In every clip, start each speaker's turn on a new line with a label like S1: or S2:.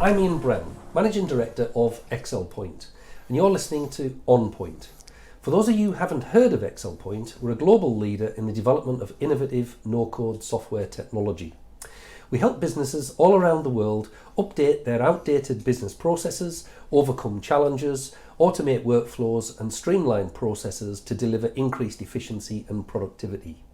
S1: I'm Ian Brown, Managing Director of XLPoint, and you're listening to On Point. For those of you who haven't heard of XLPoint, we're a global leader in the development of innovative no-code software technology. We help businesses all around the world update their outdated business processes, overcome challenges, automate workflows and streamline processes to deliver increased efficiency and productivity.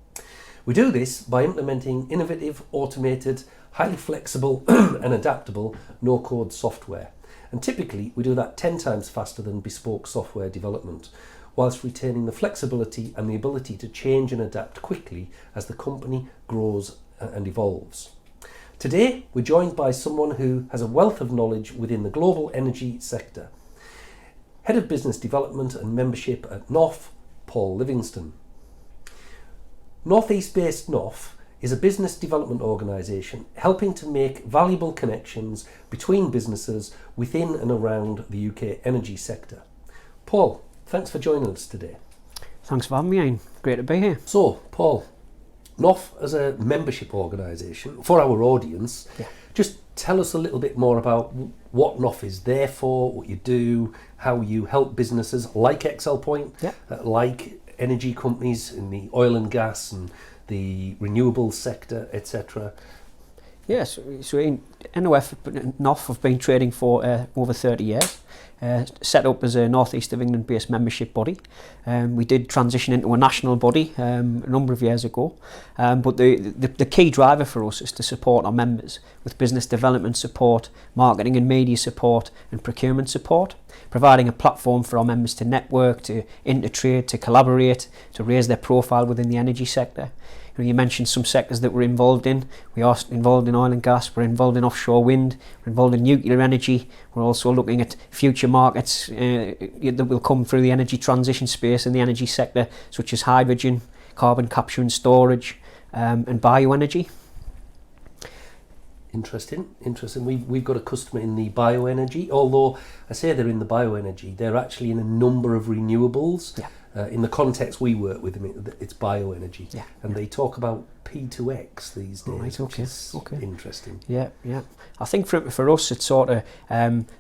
S1: We do this by implementing innovative, automated, highly flexible and adaptable no-code software. And typically we do that 10 times faster than bespoke software development, whilst retaining the flexibility and the ability to change and adapt quickly as the company grows and evolves. Today we're joined by someone who has a wealth of knowledge within the global energy sector. Head of Business Development and Membership at NOF, Paul Livingston. Northeast-based NOF is a business development organisation helping to make valuable connections between businesses within and around the UK energy sector. Paul, thanks for joining us today.
S2: Thanks for having me, Ian. Great to be here.
S1: So, Paul, NOF as a membership organisation, for our audience, just tell us a little bit more about what NOF is there for, what you do, how you help businesses like XLPoint, like energy companies in the oil and gas and the renewables sector, etc.
S2: Yes, so in NOF have been trading for over 30 years. Set up as a North East of England based membership body. We did transition into a national body a number of years ago, but the key driver for us is to support our members with business development support, marketing and media support and procurement support, providing a platform for our members to network, to intertrade, to collaborate, to raise their profile within the energy sector. You mentioned some sectors that we're involved in. We are involved in oil and gas, we're involved in offshore wind, we're involved in nuclear energy. We're also looking at future markets that will come through the energy transition space in the energy sector, such as hydrogen, carbon capture and storage, and bioenergy.
S1: Interesting. We've got a customer in the bioenergy, although I say they're in the bioenergy, they're actually in a number of renewables. In the context we work with them, it's bioenergy, and they talk about P2X these days, which is interesting. I think for us it's sort of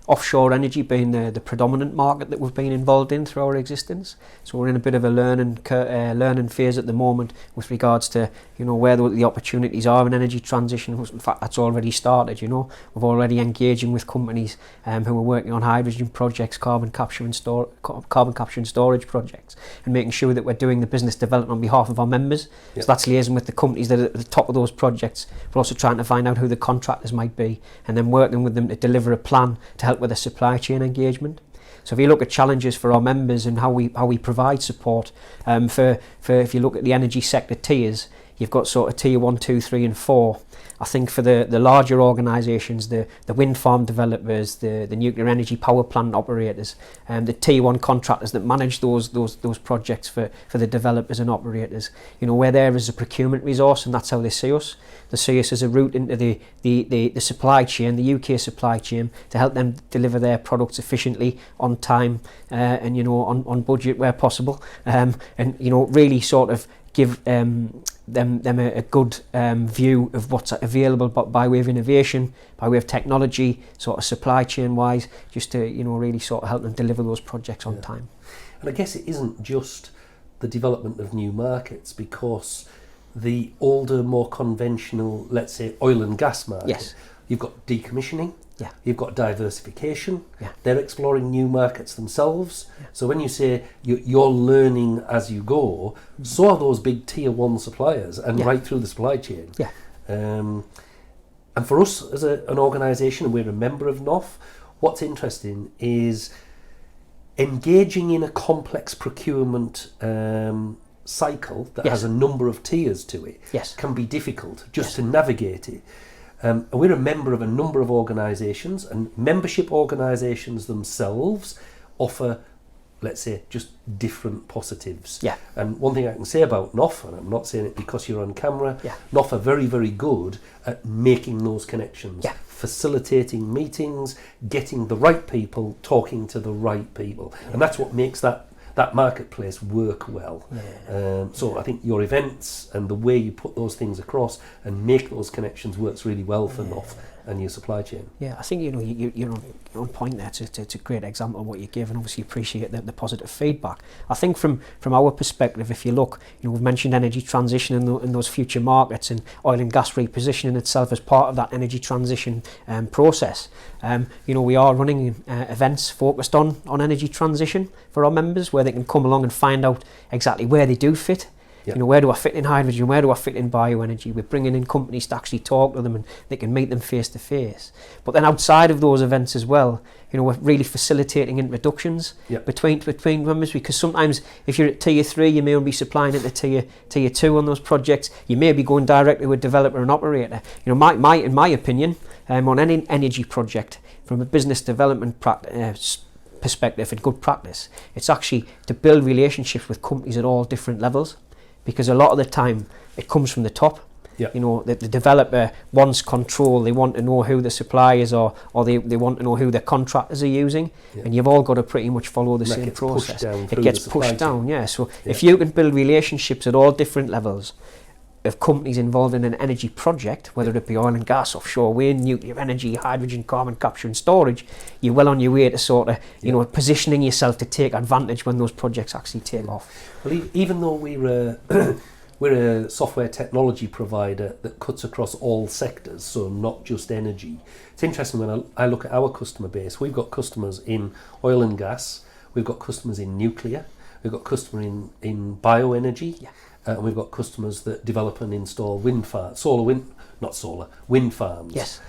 S1: offshore energy being the predominant market that we've been involved in through our existence. So we're in a bit of a learning phase at the moment with regards to where the opportunities are in energy transition. In fact, that's already started. We're already engaging with companies who are working on hydrogen projects, carbon capture and storage projects, and making sure that we're doing the business development on behalf of our members. So that's liaising with the companies that are at the top of those projects. We're also trying to find out who the contractors might be and then working with them to deliver a plan to help with the supply chain engagement. So if you look at challenges for our members and how we provide support, for if you look at the energy sector tiers, you've got sort of tier 1, 2, 3 and 4. I think for the larger organisations, the wind farm developers, the nuclear energy power plant operators, and the tier 1 contractors that manage those projects for the developers and operators, we're there as a procurement resource, and that's how they see us. They see us as a route into the supply chain, the UK supply chain, to help them deliver their products efficiently, on time, and on budget where possible, and really sort of give them a good view of what's available by way of innovation, by way of technology, sort of supply chain wise, just to really sort of help them deliver those projects on time. And I guess it isn't just the development of new markets, because the older, more conventional, let's say, oil and gas market, you've got decommissioning, you've got diversification, they're exploring new markets themselves. So when you say you're learning as you go, so are those big tier 1 suppliers and right through the supply chain. And for us as an organisation, and we're a member of NOF, what's interesting is engaging in a complex procurement cycle that has a number of tiers to it can be difficult just to navigate it. And we're a member of a number of organisations, and membership organisations themselves offer, let's say, just different positives. And one thing I can say about NOF, and I'm not saying it because you're on camera, NOF are very, very good at making those connections, facilitating meetings, getting the right people, talking to the right people. And that's what makes that marketplace work well. So I think your events and the way you put those things across and make those connections works really well for NOF. and your supply chain.
S2: Yeah, I think you're on point there. It's a great example of what you give, and obviously appreciate the positive feedback. I think from our perspective, if you look, we've mentioned energy transition and those future markets, and oil and gas repositioning itself as part of that energy transition process. We are running events focused on energy transition for our members, where they can come along and find out exactly where they do fit. Yep. Where do I fit in hydrogen? Where do I fit in bioenergy? We're bringing in companies to actually talk to them, and they can meet them face to face. But then outside of those events as well, we're really facilitating introductions between members, because sometimes if you're at tier 3, you may only be supplying it to tier 2 on those projects. You may be going directly with a developer and operator. In my opinion, on any energy project, from a business development perspective and good practice, it's actually to build relationships with companies at all different levels. Because a lot of the time it comes from the top. Yep. The developer wants control. They want to know who the suppliers are, or they want to know who their contractors are using. Yep. And you've all got to pretty much follow the same process. It gets pushed down, yeah. So if you can build relationships at all different levels of companies involved in an energy project, whether it be oil and gas, offshore wind, nuclear energy, hydrogen, carbon capture and storage, you're well on your way to sort of, positioning yourself to take advantage when those projects actually take off.
S1: Well, even though we're a software technology provider that cuts across all sectors, so not just energy, it's interesting when I look at our customer base. We've got customers in oil and gas, we've got customers in nuclear, we've got customers in bioenergy, and we've got customers that develop and install wind farms, wind farms.
S2: Yes.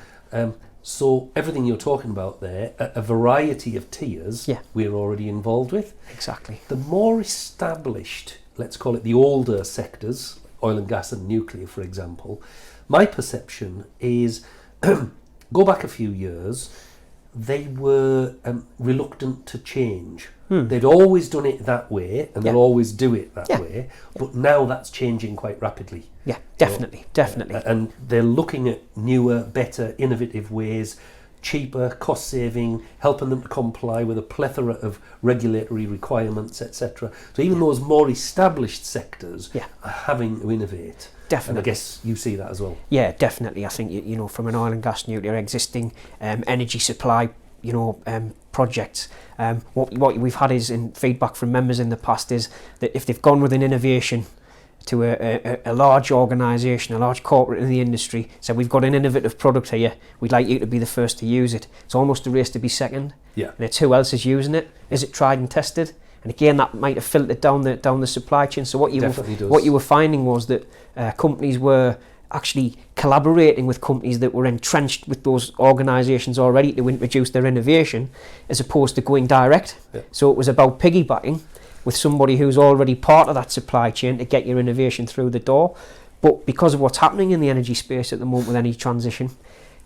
S1: So everything you're talking about there, a variety of tiers, we're already involved with.
S2: Exactly.
S1: The more established, let's call it the older sectors, oil and gas and nuclear, for example, my perception is, go back a few years, they were reluctant to change. They'd always done it that way, and they'll always do it that way, but now that's changing quite rapidly.
S2: Yeah, definitely.
S1: And they're looking at newer, better, innovative ways, cheaper, cost-saving, helping them to comply with a plethora of regulatory requirements, etc. So even those more established sectors are having to innovate.
S2: Definitely.
S1: And I guess you see that as well.
S2: Yeah, definitely. I think, from an oil and gas, nuclear, existing energy supply, projects, what we've had is in feedback from members in the past is that if they've gone with an innovation to a large organisation, a large corporate in the industry, so we've got an innovative product here, we'd like you to be the first to use it. It's almost a race to be second. Yeah. And it's who else is using it? Is it tried and tested? And again, that might have filtered down the supply chain. So what you were finding was that companies were actually collaborating with companies that were entrenched with those organisations already to introduce their innovation, as opposed to going direct. Yeah. So it was about piggybacking with somebody who's already part of that supply chain to get your innovation through the door. But because of what's happening in the energy space at the moment with energy transition,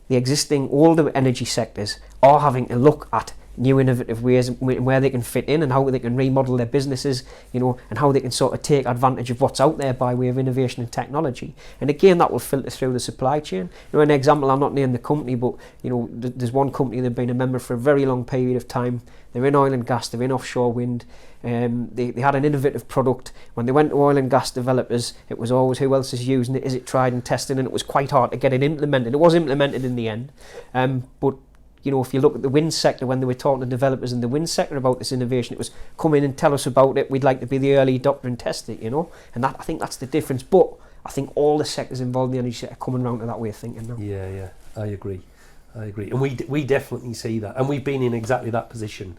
S2: the existing older energy sectors are having to look at new innovative ways where they can fit in and how they can remodel their businesses, and how they can sort of take advantage of what's out there by way of innovation and technology. And again, that will filter through the supply chain. An example, I'll not name the company, but there's one company that's been a member for a very long period of time. They're in oil and gas, they're in offshore wind. They had an innovative product. When they went to oil and gas developers, it was always who else is using it, is it tried and tested, and it was quite hard to get it implemented. It was implemented in the end, but if you look at the wind sector, when they were talking to developers in the wind sector about this innovation, it was come in and tell us about it. We'd like to be the early adopter and test it, and I think that's the difference. But I think all the sectors involved in the energy sector are coming around to that way of thinking now.
S1: Yeah, I agree. And we definitely see that, and we've been in exactly that position.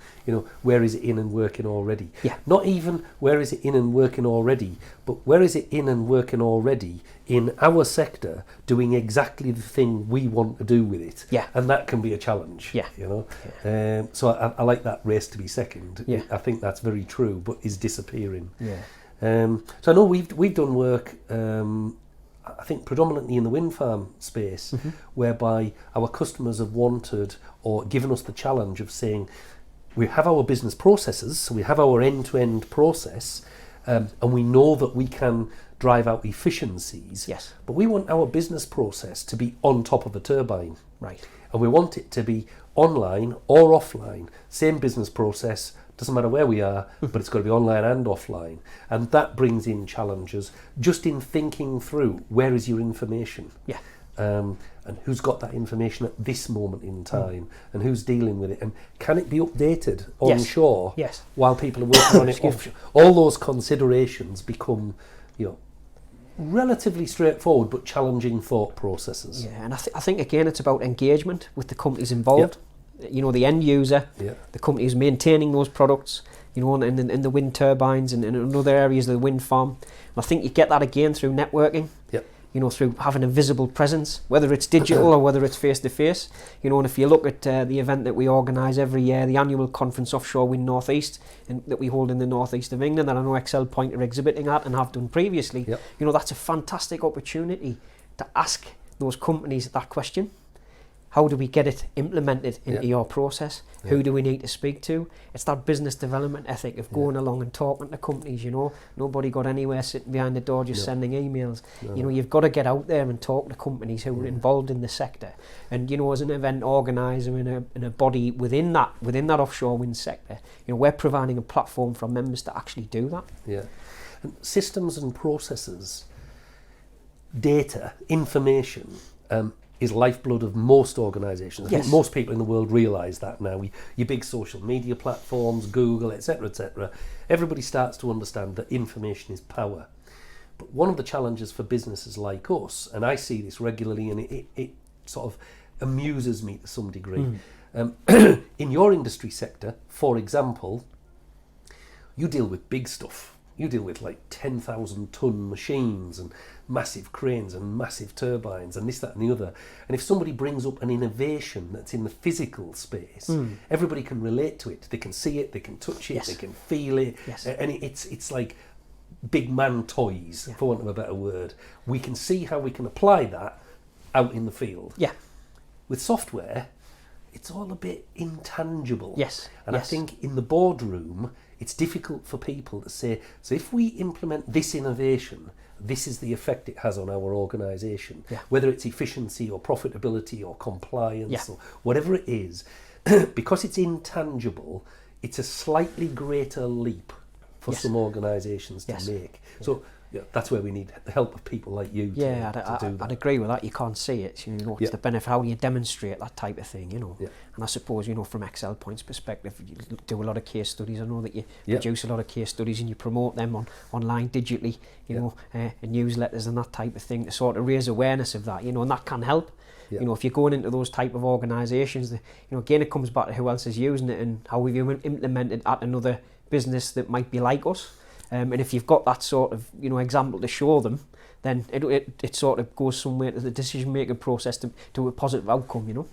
S1: Where is it in and working already? Yeah. Not even where is it in and working already, but where is it in and working already in our sector, doing exactly the thing we want to do with it. Yeah. And that can be a challenge. Yeah. Yeah. So I like that race to be second. Yeah. I think that's very true, but is disappearing. Yeah. So I know we've done work. I think predominantly in the wind farm space, whereby our customers have wanted or given us the challenge of saying, we have our business processes, so we have our end-to-end process, and we know that we can drive out efficiencies. Yes. But we want our business process to be on top of a turbine. Right. And we want it to be online or offline, same business process. Doesn't matter where we are, but it's got to be online and offline. And that brings in challenges just in thinking through, where is your information? Yeah. and who's got that information at this moment in time, and who's dealing with it, and can it be updated onshore while people are working on it offshore? All those considerations become, relatively straightforward but challenging thought processes.
S2: Yeah, and I think again it's about engagement with the companies involved. The end user, the company who's maintaining those products, in the wind turbines and in other areas of the wind farm. And I think you get that again through networking. Through having a visible presence, whether it's digital or whether it's face-to-face. And if you look at the event that we organise every year, the annual conference Offshore Wind North East, that we hold in the northeast of England, that I know Excel Point are exhibiting at and have done previously, that's a fantastic opportunity to ask those companies that question. How do we get it implemented into your process? Who do we need to speak to? It's that business development ethic of going along and talking to companies, Nobody got anywhere sitting behind the door just sending emails. You've got to get out there and talk to companies who are involved in the sector. And, as an event organiser in a body within that offshore wind sector, we're providing a platform for members to actually do that.
S1: Yeah. And systems and processes, data, information, is lifeblood of most organisations. I think most people in the world realise that now. Your big social media platforms, Google, etc., everybody starts to understand that information is power. But one of the challenges for businesses like us, and I see this regularly, and it sort of amuses me to some degree. In your industry sector, for example, you deal with big stuff. You deal with like 10,000 ton machines and massive cranes and massive turbines and this, that and the other. And if somebody brings up an innovation that's in the physical space, everybody can relate to it. They can see it, they can touch it, they can feel it. And it's like big man toys, for want of a better word. We can see how we can apply that out in the field. With software, it's all a bit intangible. And I think in the boardroom, it's difficult for people to say, so if we implement this innovation, this is the effect it has on our organisation, whether it's efficiency or profitability or compliance or whatever it is. Because it's intangible, it's a slightly greater leap for some organisations to make. So that's where we need the help of people like you to do that.
S2: I'd agree with that. You can't see it. It's the benefit. How do you demonstrate that type of thing? And I suppose from Excel Point's perspective, you do a lot of case studies. I know that you produce a lot of case studies and you promote them online digitally. In newsletters and that type of thing to sort of raise awareness of that. And that can help. If you're going into those type of organisations, again it comes back to who else is using it and how we've implemented at another business that might be like us. And if you've got that sort of example to show them, then it sort of goes somewhere to the decision making process to a positive outcome.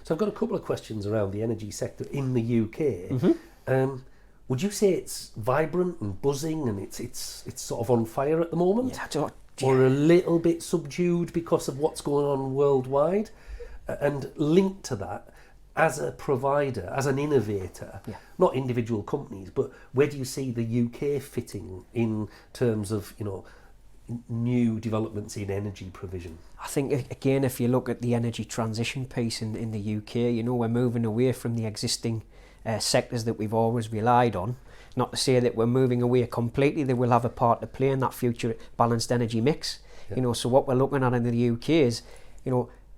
S1: So I've got a couple of questions around the energy sector in the UK. Would you say it's vibrant and buzzing and it's sort of on fire at the moment, or a little bit subdued because of what's going on worldwide? And linked to that, as a provider, as an innovator, not individual companies, but where do you see the UK fitting in terms of, new developments in energy provision?
S2: I think, again, if you look at the energy transition piece in the UK, we're moving away from the existing sectors that we've always relied on. Not to say that we're moving away completely, they will have a part to play in that future balanced energy mix. So what we're looking at in the UK is,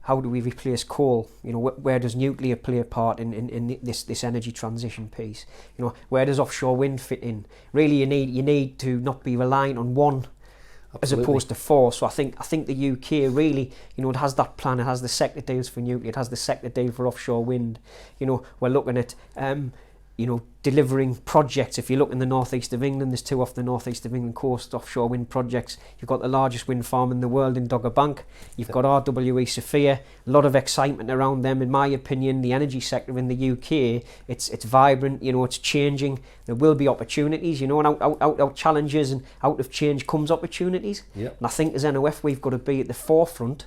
S2: how do we replace coal? Where does nuclear play a part in this energy transition piece? Where does offshore wind fit in? Really, you need to not be reliant on one as opposed to four. So I think the UK really, it has that plan. It has the sector deals for nuclear. It has the sector deal for offshore wind. We're looking at delivering projects. If you look in the northeast of England, there's 2 off the northeast of England coast offshore wind projects. You've got the largest wind farm in the world in Dogger Bank. You've got RWE Sophia. A lot of excitement around them. In my opinion, the energy sector in the UK, it's vibrant. It's changing. There will be opportunities. And out challenges and out of change comes opportunities. And I think as NOF we've got to be at the forefront,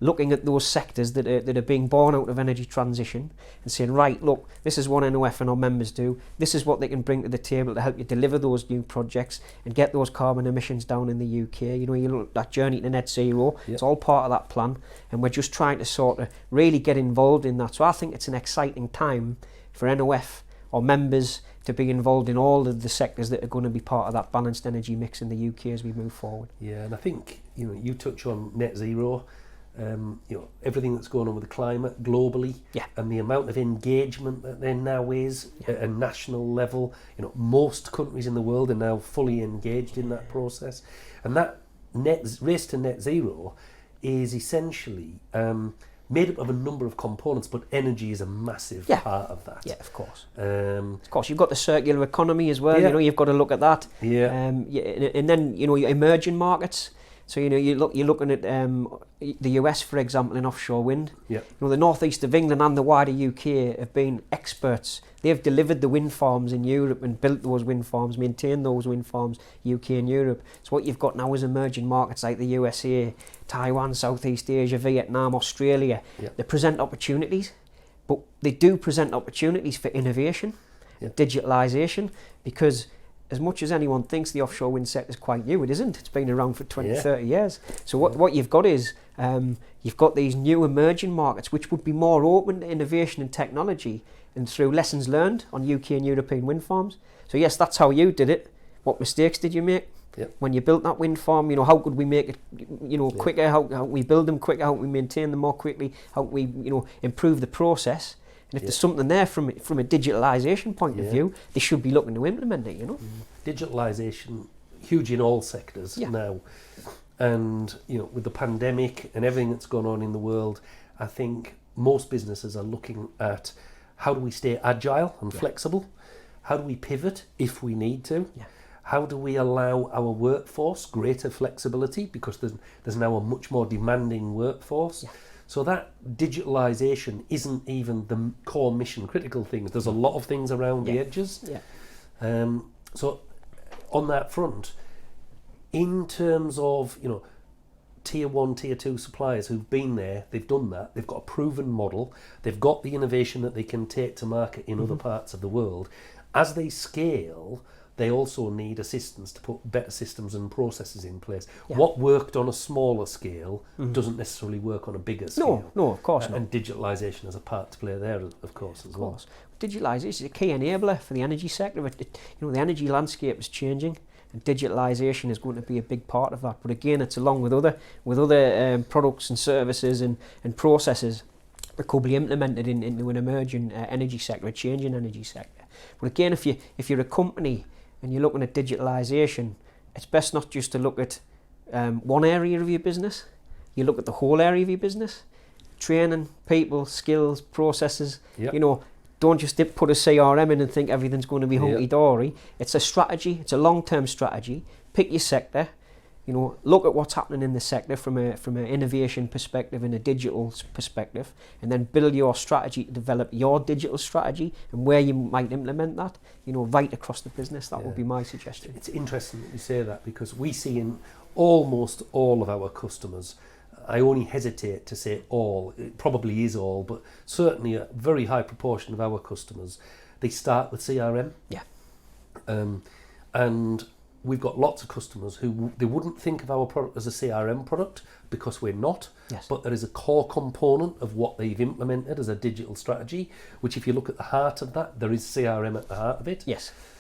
S2: looking at those sectors that are being born out of energy transition and saying, right, look, this is what NOF and our members do. This is what they can bring to the table to help you deliver those new projects and get those carbon emissions down in the UK. You look at that journey to net zero. It's all part of that plan, and we're just trying to sort of really get involved in that. So I think it's an exciting time for NOF or members to be involved in all of the sectors that are going to be part of that balanced energy mix in the UK as we move forward.
S1: And I think you touch on net zero. everything that's going on with the climate globally, and the amount of engagement that there now is at a national level. Most countries in the world are now fully engaged in that process, and that race to net zero is essentially made up of a number of components, but energy is a massive part of that.
S2: Yeah, of course. You've got the circular economy as well. You've got to look at that. And then your emerging markets. So you're looking at the US, for example, in offshore wind. The northeast of England and the wider UK have been experts. They've delivered the wind farms in Europe and built those wind farms, maintained those wind farms, UK and Europe. So what you've got now is emerging markets like the USA, Taiwan, Southeast Asia, Vietnam, Australia. They present opportunities, but they do present opportunities for innovation, digitalisation, because as much as anyone thinks the offshore wind sector is quite new, it isn't. It's been around for 20, 30 years. So what you've got is, you've got these new emerging markets which would be more open to innovation and technology, and through lessons learned on UK and European wind farms. So yes, that's how you did it. What mistakes did you make? When you built that wind farm, how could we make it quicker? How we build them quicker? How we maintain them more quickly? How we improve the process? And if there's something there from a digitalisation point of view, they should be looking to implement it,
S1: Digitalisation, huge in all sectors now. And, with the pandemic and everything that's gone on in the world, I think most businesses are looking at how do we stay agile and flexible? How do we pivot if we need to? How do we allow our workforce greater flexibility, because there's now a much more demanding workforce? So that digitalisation isn't even the core mission critical things. There's a lot of things around the edges. So on that front, in terms of tier 1, tier 2 suppliers who've been there, they've done that, they've got a proven model, they've got the innovation that they can take to market in other parts of the world. As they scale, they also need assistance to put better systems and processes in place. What worked on a smaller scale doesn't necessarily work on a bigger scale.
S2: No, of course not.
S1: And digitalisation has a part to play there, of course, as well.
S2: Digitalisation is a key enabler for the energy sector. The energy landscape is changing, and digitalisation is going to be a big part of that. But again, it's along with other products and services and processes that could be implemented into an emerging energy sector, a changing energy sector. But again, if you're a company and you're looking at digitalisation, it's best not just to look at one area of your business. You look at the whole area of your business. Training, people, skills, processes. Don't just put a CRM in and think everything's going to be hunky-dory. It's a strategy. It's a long-term strategy. Pick your sector. Look at what's happening in the sector from an innovation perspective and a digital perspective, and then build your strategy to develop your digital strategy and where you might implement that, right across the business. That would be my suggestion.
S1: It's interesting that you say that, because we see in almost all of our customers, I only hesitate to say all, it probably is all, but certainly a very high proportion of our customers, they start with CRM. And we've got lots of customers who they wouldn't think of our product as a CRM product, because we're not, but there is a core component of what they've implemented as a digital strategy, which if you look at the heart of that, there is CRM at the heart of it.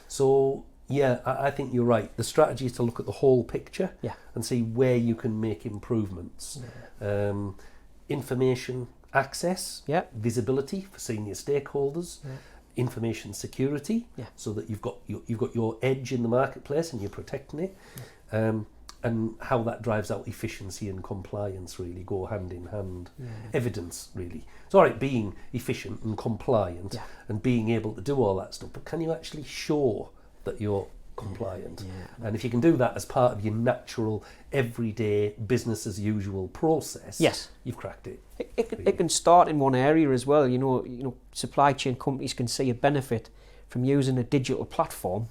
S1: So I think you're right. The strategy is to look at the whole picture and see where you can make improvements. Information access, visibility for senior stakeholders, information security, so that you've got your edge in the marketplace and you're protecting it, and how that drives out efficiency and compliance really go hand in hand. Evidence, really. It's all right being efficient and compliant and being able to do all that stuff, but can you actually show that you're compliant? And if you can do that as part of your natural everyday business as usual process, you've cracked it.
S2: It can start in one area as well. Supply chain companies can see a benefit from using a digital platform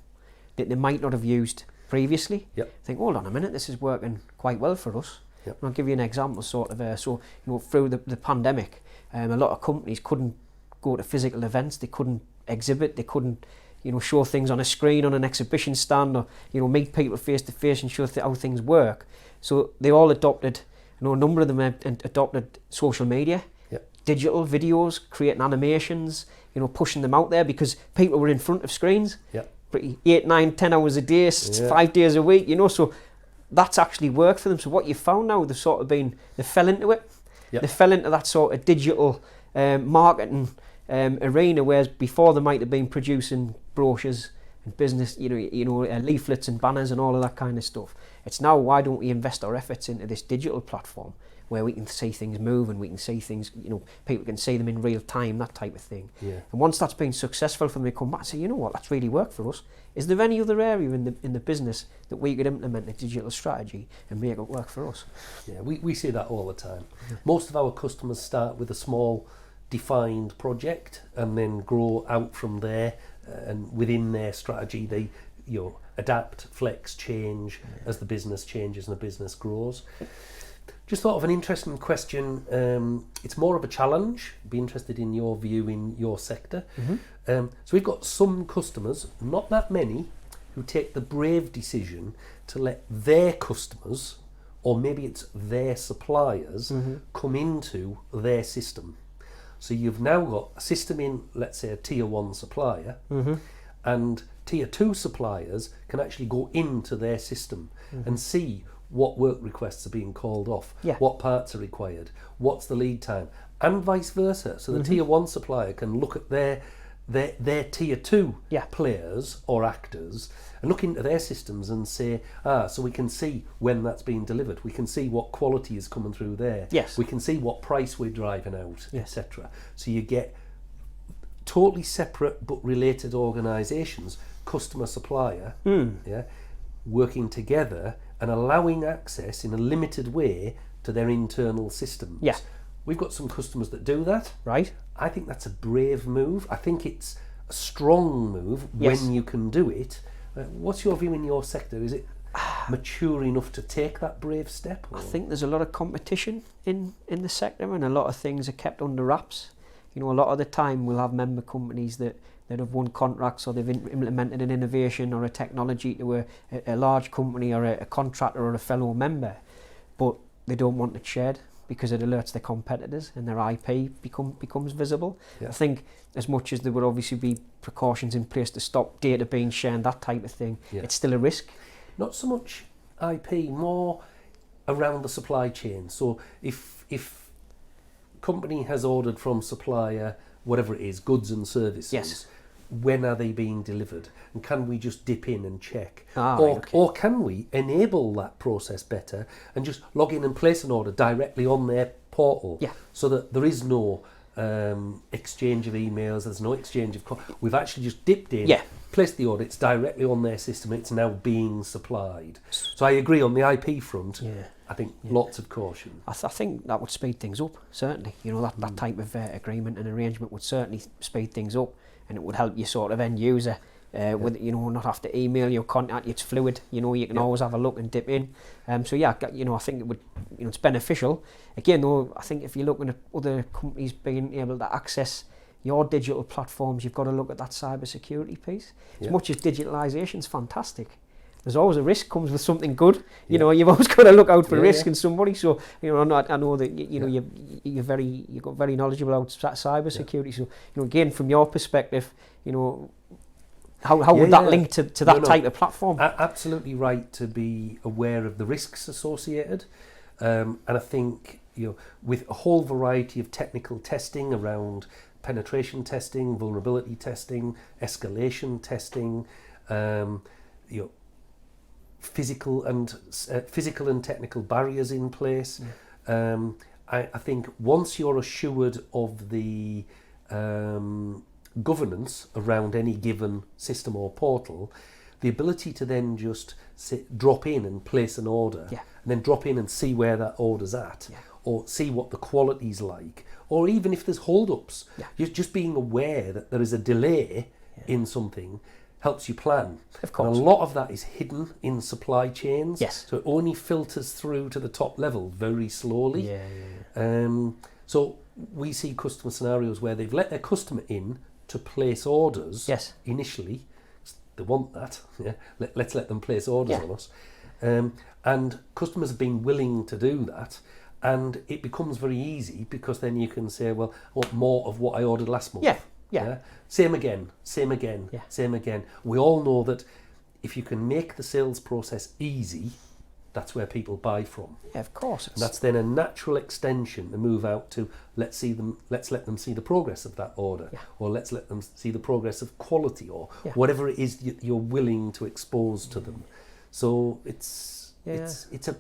S2: that they might not have used previously. Think, hold on a minute, this is working quite well for us. And I'll give you an example, through the pandemic, a lot of companies couldn't go to physical events, they couldn't exhibit, they couldn't show things on a screen on an exhibition stand, or meet people face to face and show how things work. So they all adopted, a number of them adopted social media, digital videos, creating animations, pushing them out there, because people were in front of screens, 8, 9, 10 hours a day, 5 days a week, so that's actually worked for them. So what you found now, they fell into it. They fell into that sort of digital marketing arena, whereas before they might have been producing brochures and business, leaflets and banners and all of that kind of stuff. It's now, why don't we invest our efforts into this digital platform where we can see things move and we can see things, people can see them in real time, that type of thing.
S1: Yeah.
S2: And once that's been successful for them, they come back and say, you know what, that's really worked for us. Is there any other area in the business that we could implement a digital strategy and make it work for us?
S1: Yeah, we see that all the time. Yeah. Most of our customers start with a small defined project and then grow out from there, and within their strategy they adapt, flex, change as the business changes and the business grows. Just thought of an interesting question. It's more of a challenge. Be interested in your view in your sector. So we've got some customers, not that many, who take the brave decision to let their customers, or maybe it's their suppliers, come into their system. So you've now got a system in, let's say, a tier 1 supplier, and tier 2 suppliers can actually go into their system and see what work requests are being called off, what parts are required, what's the lead time, and vice versa. So the tier 1 supplier can look at their tier 2 players or actors and look into their systems and say, so we can see when that's being delivered, we can see what quality is coming through there, we can see what price we're driving out, etc. So you get totally separate but related organisations, customer supplier, working together and allowing access in a limited way to their internal systems. We've got some customers that do that.
S2: Right.
S1: I think that's a brave move. I think it's a strong move when you can do it. What's your view in your sector? Is it mature enough to take that brave step? Or?
S2: I think there's a lot of competition in the sector, and a lot of things are kept under wraps. A lot of the time we'll have member companies that have won contracts, or they've implemented an innovation or a technology to a large company or a contractor or a fellow member, but they don't want it shared because it alerts their competitors and their IP becomes visible. I think as much as there would obviously be precautions in place to stop data being shared, that type of thing, it's still a risk.
S1: Not so much IP, more around the supply chain. So if company has ordered from supplier, whatever it is, goods and services, when are they being delivered? And can we just dip in and check? Or can we enable that process better and just log in and place an order directly on their portal, so that there is no exchange of emails, there's no exchange of we've actually just dipped in, placed the order, it's directly on their system, it's now being supplied. So I agree on the IP front. I think lots of caution.
S2: I think that would speed things up, certainly. That type of agreement and arrangement would certainly speed things up, and it would help your sort of end user with not have to email your contact. It's fluid. You can always have a look and dip in. I think it would. It's beneficial. Again, though, I think if you're looking at other companies being able to access your digital platforms, you've got to look at that cyber security piece. As much as digitalisation's fantastic, there's always a risk comes with something good. You've always got to look out for risk in somebody. So I know that you've got very knowledgeable about cyber security. So again, from your perspective, how would that link to that type of platform?
S1: Absolutely right to be aware of the risks associated, and I think with a whole variety of technical testing around penetration testing, vulnerability testing, escalation testing, physical and technical barriers in place. I think once you're assured of the governance around any given system or portal, the ability to then just drop in and place an order, and then drop in and see where that order's at, or see what the quality's like, or even if there's hold-ups, just being aware that there is a delay in something helps you plan.
S2: Of course.
S1: And a lot of that is hidden in supply chains.
S2: Yes.
S1: So it only filters through to the top level very slowly. So we see customer scenarios where they've let their customer in to place orders initially. They want that. Let's let them place orders on us. And customers have been willing to do that. And it becomes very easy because then you can say, well, I want more of what I ordered last month. Same again. We all know that if you can make the sales process easy, that's where people buy from.
S2: Yeah, of course.
S1: And that's then a natural extension to move out to let's let them see the progress of that order, or let's let them see the progress of quality, or whatever it is you're willing to expose to them. So it's a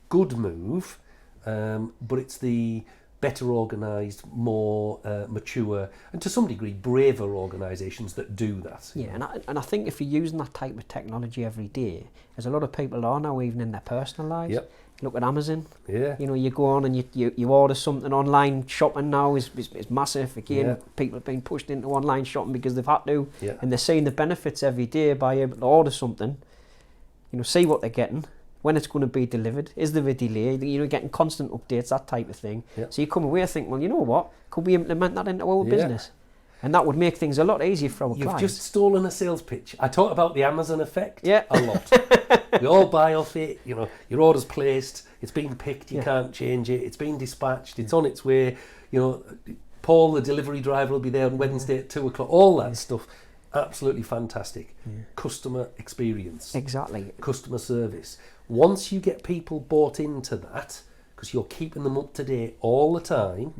S1: good move, but it's the better organised, more mature, and to some degree braver organisations that do that.
S2: Yeah, and I think if you're using that type of technology every day, as a lot of people are now, even in their personal lives.
S1: Yep.
S2: Look at Amazon.
S1: Yeah.
S2: You know, you go on and you order something online. Shopping now is massive. Again, people have been pushed into online shopping because they've had to, and they're seeing the benefits every day by able to order something. You know, see what they're getting, when it's going to be delivered, is there a delay, you know, getting constant updates, that type of thing. So you come away thinking, well, you know what, could we implement that into our business? And that would make things a lot easier for our clients.
S1: You've just stolen a sales pitch. I talk about the Amazon effect a lot. We all buy off it, you know, your order's placed, it's been picked, you can't change it, it's been dispatched, it's on its way, you know, Paul, the delivery driver, will be there on Wednesday at 2 o'clock, all that stuff. Absolutely fantastic. Customer experience.
S2: Exactly.
S1: Customer service. Once you get people bought into that, because you're keeping them up to date all the time,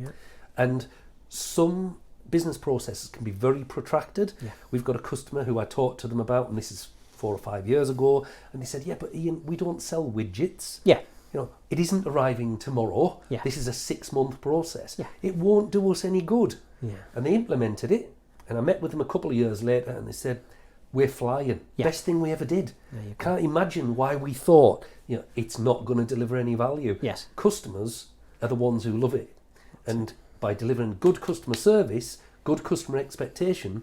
S1: and some business processes can be very protracted. We've got a customer who I talked to them about, and this is 4 or 5 years ago, and they said, yeah, but Ian, we don't sell widgets. You know, it isn't arriving tomorrow. This is a 6-month process. It won't do us any good. And they implemented it. And I met with them a couple of years later, and they said, we're flying. Best thing we ever did. Can't imagine why we thought, you know, it's not going to deliver any value. Customers are the ones who love it. And by delivering good customer service, good customer expectation,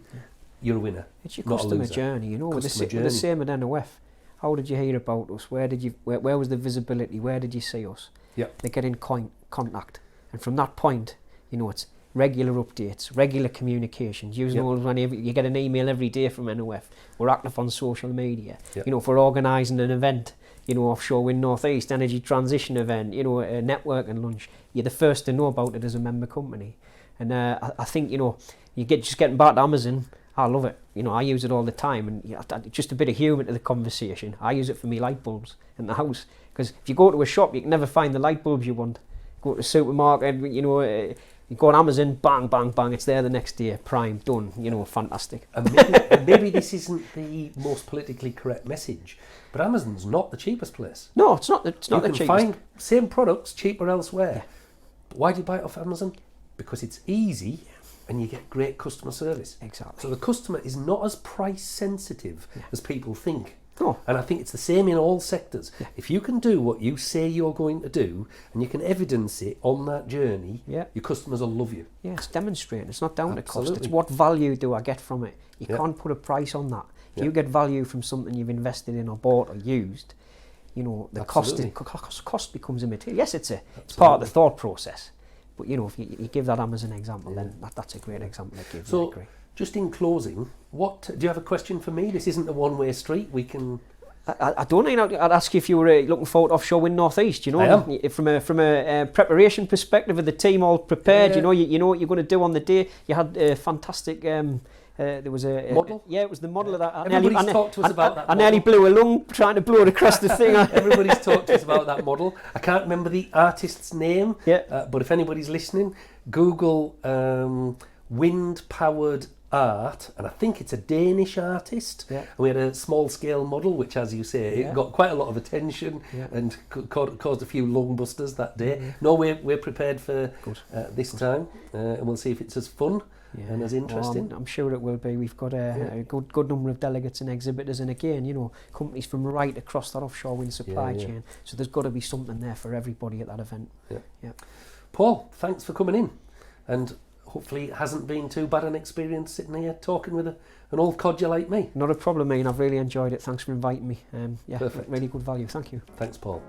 S1: you're a winner.
S2: It's your customer journey, you know. With the same at NOF. How did you hear about us? Where was the visibility? Where did you see us? They get in contact. And from that point, you know, it's regular updates, regular communications, using all when you get an email every day from NOF. We're active on social media. You know, if we're organising an event, you know, offshore wind northeast, energy transition event, you know, a networking lunch, you're the first to know about it as a member company. And I think, you know, just getting back to Amazon, I love it. You know, I use it all the time, and just a bit of humour to the conversation. I use it for me light bulbs in the house, because if you go to a shop, you can never find the light bulbs you want. Go to a supermarket, you know, you go on Amazon, bang, bang, bang, it's there the next day, prime, done, you know, fantastic.
S1: And maybe this isn't the most politically correct message, but Amazon's not the cheapest place.
S2: No, it's not the cheapest.
S1: You can find same products cheaper elsewhere. But why do you buy it off Amazon? Because it's easy and you get great customer service.
S2: Exactly.
S1: So the customer is not as price sensitive as people think.
S2: No.
S1: And I think it's the same in all sectors. If you can do what you say you're going to do, and you can evidence it on that journey, your customers will love you.
S2: Yeah, it's demonstrating. It's not down to cost. It's what value do I get from it. You can't put a price on that. If you get value from something you've invested in or bought or used, you know, the cost becomes immaterial. Yes, it's part of the thought process. But, you know, if you give that Amazon example, then that's a great example that gives.
S1: So, just in closing, do you have a question for me? This isn't a one-way street. We can.
S2: I don't know. I'd ask you if you were looking forward to offshore wind northeast. You know,
S1: I am.
S2: From a preparation perspective, of the team all prepared. You know what you're going to do on the day. You had a fantastic. There was a
S1: model.
S2: It was the model of that.
S1: Everybody's talked to us about that.
S2: I nearly blew a lung trying to blow it across the thing.
S1: Everybody's talked to us about that model. I can't remember the artist's name. But if anybody's listening, Google wind-powered art, and I think it's a Danish artist. And we had a small-scale model, which, as you say, it got quite a lot of attention and caused a few lung busters that day. No, we're prepared for this time, and we'll see if it's as fun and as interesting.
S2: I'm sure it will be. We've got a good number of delegates and exhibitors, and again, you know, companies from right across that offshore wind supply chain. So there's got to be something there for everybody at that event.
S1: Paul, thanks for coming in, and hopefully it hasn't been too bad an experience sitting here talking with an old codger like me.
S2: Not a problem, Ian. I've really enjoyed it. Thanks for inviting me.
S1: Perfect.
S2: Really good value. Thank you.
S1: Thanks, Paul.